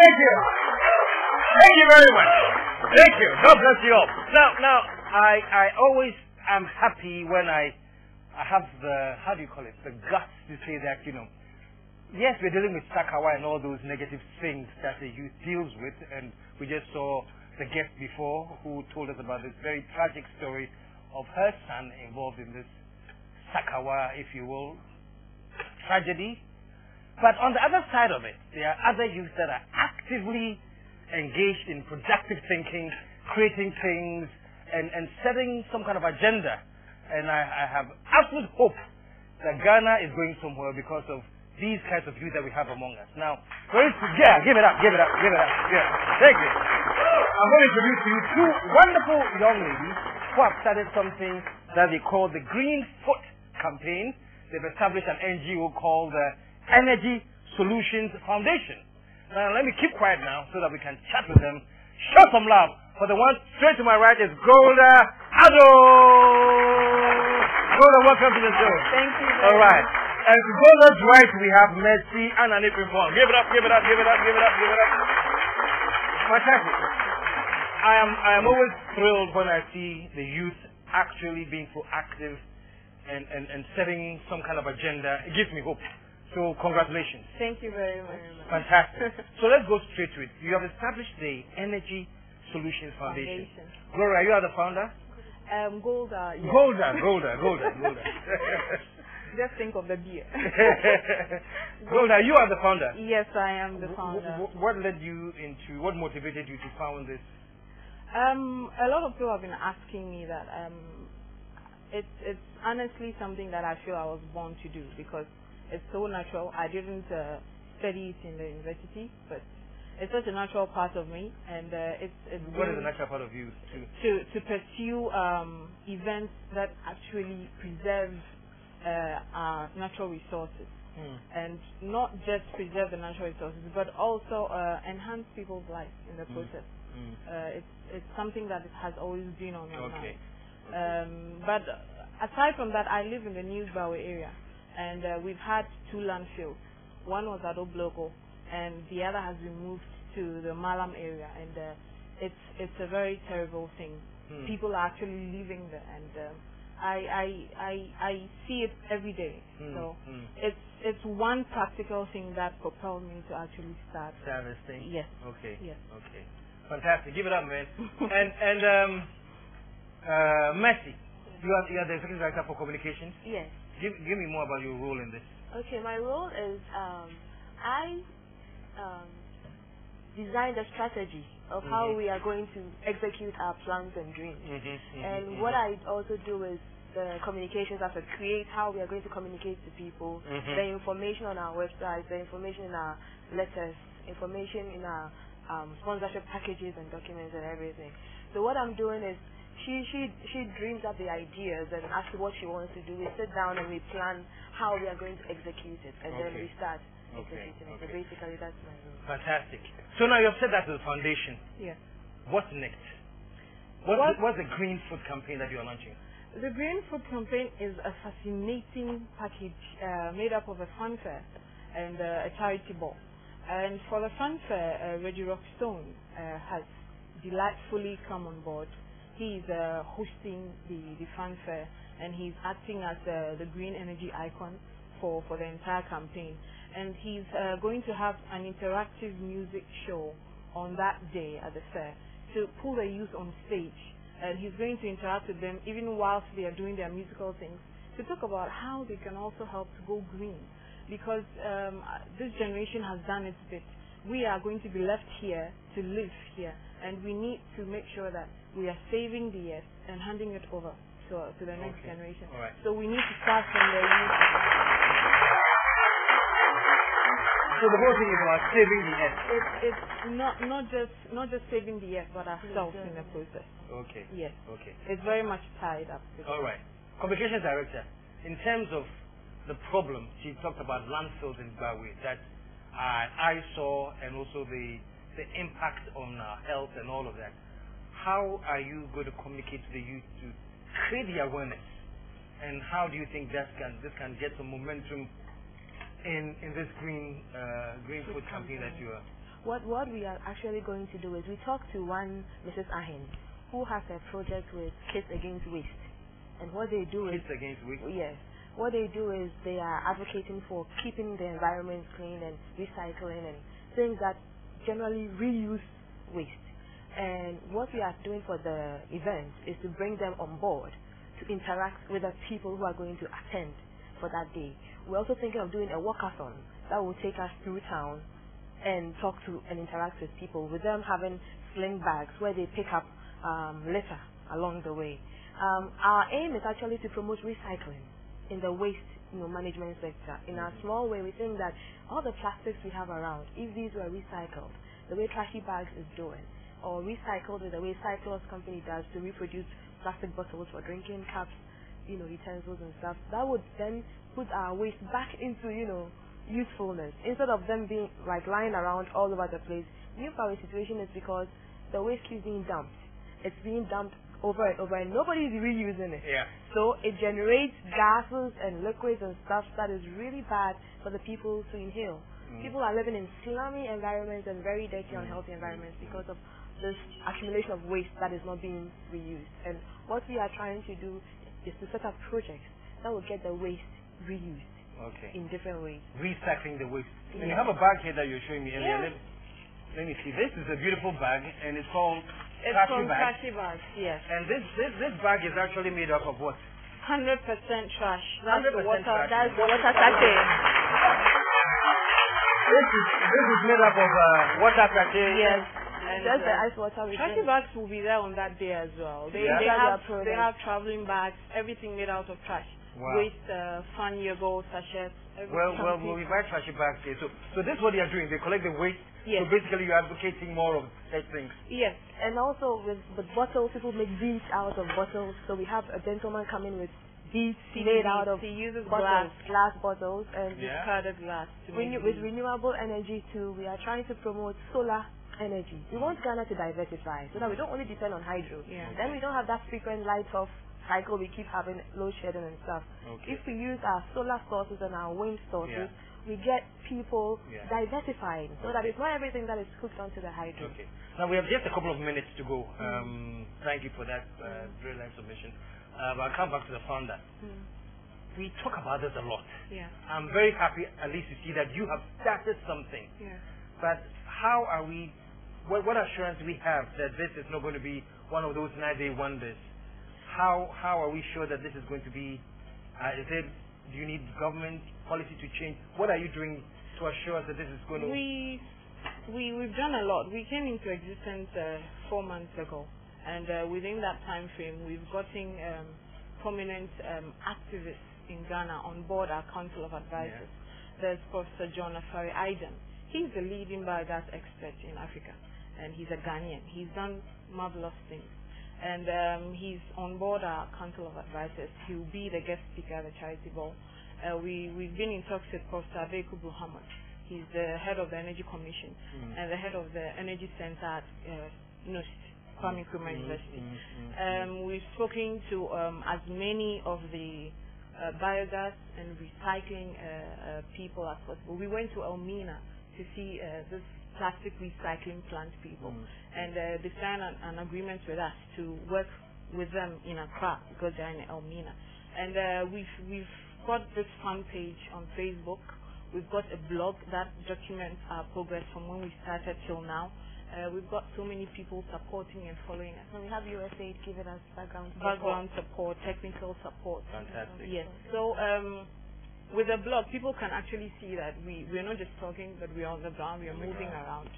Thank you. Thank you very much. Thank you. God bless you all. Now, I always am happy when I have the, how do you call it, the guts to say that, yes, we're dealing with Sakawa and all those negative things that the youth deals with, and we just saw the guest before who told us about this very tragic story of her son involved in this Sakawa, if you will, tragedy. But on the other side of it, there are other youth that are actively engaged in productive thinking, creating things, and setting some kind of agenda. And I have absolute hope that Ghana is going somewhere because of these kinds of youth that we have among us. Now, give it up. Yeah. Thank you. I'm going to introduce to you two wonderful young ladies who have started something that they call the Greenfoot Campaign. They've established an NGO called the Energy Solutions Foundation. Now, let me keep quiet now so that we can chat with them. Show some love for the one straight to my right is Golda, Addo. Golda, welcome to the show. Thank you. All right. And to Golda's right, we have Mercy and Ananeh-Frempong. Give it up. Fantastic. I am always thrilled when I see the youth actually being proactive and setting some kind of agenda. It gives me hope. So congratulations. Thank you very much. Fantastic. So let's go straight to it. You have established the Energy Solutions Foundation. Gloria, you are the founder? Golda. Yes. Golda. Just think of the beer. Golda, you are the founder? Yes, I am the founder. What motivated you to found this? A lot of people have been asking me that. It's honestly something that I feel I was born to do because it's so natural. I didn't study it in the university, but it's such a natural part of me, and it's. What is a natural part of you to pursue events that actually preserve our natural resources, and not just preserve the natural resources, but also enhance people's lives in the process. It's something that has always been on my mind. But aside from that, I live in the New Bawe area. And we've had two landfills. One was Addo Blogo, and the other has been moved to the Malam area. And it's a very terrible thing. People are actually living there, and I see it every day. So it's one practical thing that propelled me to actually start this thing. Yes. Okay. Yes. Okay. Fantastic. Give it up, man. and Mercy, you are the Executive Director for Communications. Yes. Give me more about your role in this. Okay, my role is I design the strategy of how we are going to execute our plans and dreams. And what I also do is the communications aspect, create how we are going to communicate to people, the information on our website, the information in our letters, information in our sponsorship packages and documents and everything. So what I'm doing is she dreams up the ideas and asks what she wants to do. We sit down and we plan how we are going to execute it, and then we start executing it. So basically, that's my role. Fantastic. So now you've said that to the foundation. Yes. What's next? What's the Greenfoot Campaign that you are launching? The Greenfoot Campaign is a fascinating package made up of a funfair and a charity ball. And for the funfair, Reggie Rockstone has delightfully come on board. He's hosting the funfair, and he's acting as the green energy icon for the entire campaign. And he's going to have an interactive music show on that day at the fair to pull the youth on stage. And he's going to interact with them even whilst they are doing their musical things to talk about how they can also help to go green. Because this generation has done its bit. We are going to be left here to live here, and we need to make sure that we are saving the earth and handing it over to the next generation. Right. So we need to start from the youth. So the whole thing is about saving the earth. It's not just saving the earth, but ourselves in the process. Okay. Yes. Okay. It's very much tied up. All right. Communications Director, in terms of the problem, she talked about landfills in Bawe that I saw, and also the impact on our health and all of that. How are you going to communicate to the youth to create the awareness? And how do you think this can get some momentum in this Greenfoot campaign that you are? what we are actually going to do is we talked to one Mrs. Ahen, who has a project with Kids Against Waste. And what they do Kids Against Waste? Yes. What they do is they are advocating for keeping the environment clean and recycling and things that generally reuse waste. And what we are doing for the event is to bring them on board to interact with the people who are going to attend for that day. We're also thinking of doing a walkathon that will take us through town and talk to and interact with people, with them having sling bags where they pick up litter along the way. Our aim is actually to promote recycling in the waste management sector. In a small way, we think that all the plastics we have around, if these were recycled, the way Trashy Bags is doing, or recycled in the way Cyclops Company does to reproduce plastic bottles for drinking cups, utensils and stuff, that would then put our waste back into, usefulness. Instead of them being like lying around all over the place. New power situation is because the waste keeps being dumped. It's being dumped over and over and nobody is reusing it. Yeah. So it generates gases and liquids and stuff that is really bad for the people to inhale. People are living in slummy environments and very dirty, unhealthy environments because of this accumulation of waste that is not being reused. And what we are trying to do is to set up projects that will get the waste reused in different ways. Recycling the waste. And you have a bag here that you're showing me earlier. Let me see. This is a beautiful bag, and it's called Trashy Bags. Yes. And this bag is actually made up of what? 100% trash. That's 100% the water. trash. That's the water sachet. This is made up of water sachet. Yes. And just the ice water. Trashy Bags will be there on that day as well. They have traveling bags, everything made out of trash. Wow. Waste, fun yogurt, sachets. Well, we buy Trashy Bags here. So this is what they are doing. They collect the waste. Yes. So basically, you're advocating more of such things. Yes. And also with bottles, people make beads out of bottles. So we have a gentleman coming with beads made out of he uses bottles, glass bottles, and discarded glass. With renewable energy too, we are trying to promote solar energy. We want Ghana to diversify so that we don't only depend on hydro. Yeah. Then we don't have that frequent light off cycle we keep having, load shedding and stuff. If we use our solar sources and our wind sources, we get people diversifying so that it's not everything that is hooked onto the hydro. Okay. Now we have just a couple of minutes to go. Thank you for that very nice submission. But I'll come back to the founder. We talk about this a lot. Yeah. I'm very happy at least to see that you have started something. Yeah. But how are we, what assurance do we have that this is not going to be one of those 9-day wonders? How are we sure that this is going to be, do you need government policy to change? What are you doing to assure us that this is going to... We've done a lot. We came into existence 4 months ago. And within that time frame, we've gotten prominent activists in Ghana on board our Council of Advisors. There's Professor John Afari Aiden. He's the leading biogas expert in Africa, and he's a Ghanaian. He's done marvelous things. And he's on board our Council of Advisors. He'll be the guest speaker at the charity ball. We've been in talks with Professor Abeku Muhammad. He's the head of the Energy Commission and the head of the Energy Center at NUST, Kwame Nkrumah University. We've spoken to as many of the biogas and recycling people as possible. We went to Elmina to see this plastic recycling plant people, and they signed an agreement with us to work with them in Accra because they're in Elmina. And we've got this fan page on Facebook. We've got a blog that documents our progress from when we started till now. We've got so many people supporting and following us. And we have USAID giving us background support, technical support. Fantastic. Yes. So with the blog, people can actually see that we're not just talking, but we're on the ground, we're moving around.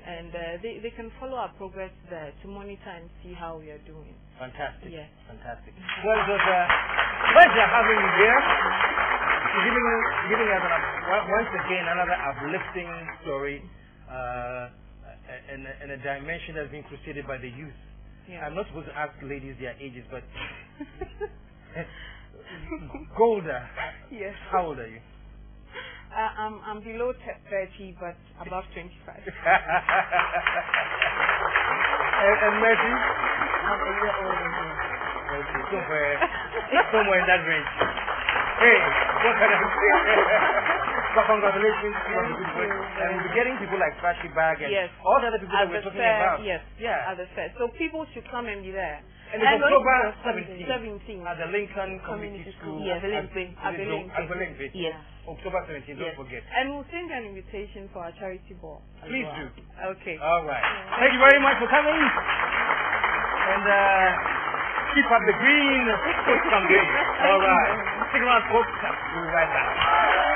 And they can follow our progress there to monitor and see how we are doing. Fantastic. Yes. Fantastic. Well, it was a pleasure having you here. Giving us once again another uplifting story and a dimension that's been crusaded by the youth. Yeah. I'm not supposed to ask ladies their ages, but Golda. Yes. How old are you? I'm below 30, but above 25. And Mercy? I'm a year older than you. Okay, somewhere in that range. Hey, what can I say? So congratulations, keep up the good work. And we'll be getting people like Trashy Bag and all the other people that we're talking about. Yes, at the fair. So people should come and be there. And it's October 17th 17th at the Lincoln Community School. Yes, at the Link. Yes. October 17th, don't forget. And we'll send an invitation for our charity ball. Please do. Okay. All right. Thank you very much for coming. And keep up the green. All right. Stick around, folks. We'll be right back.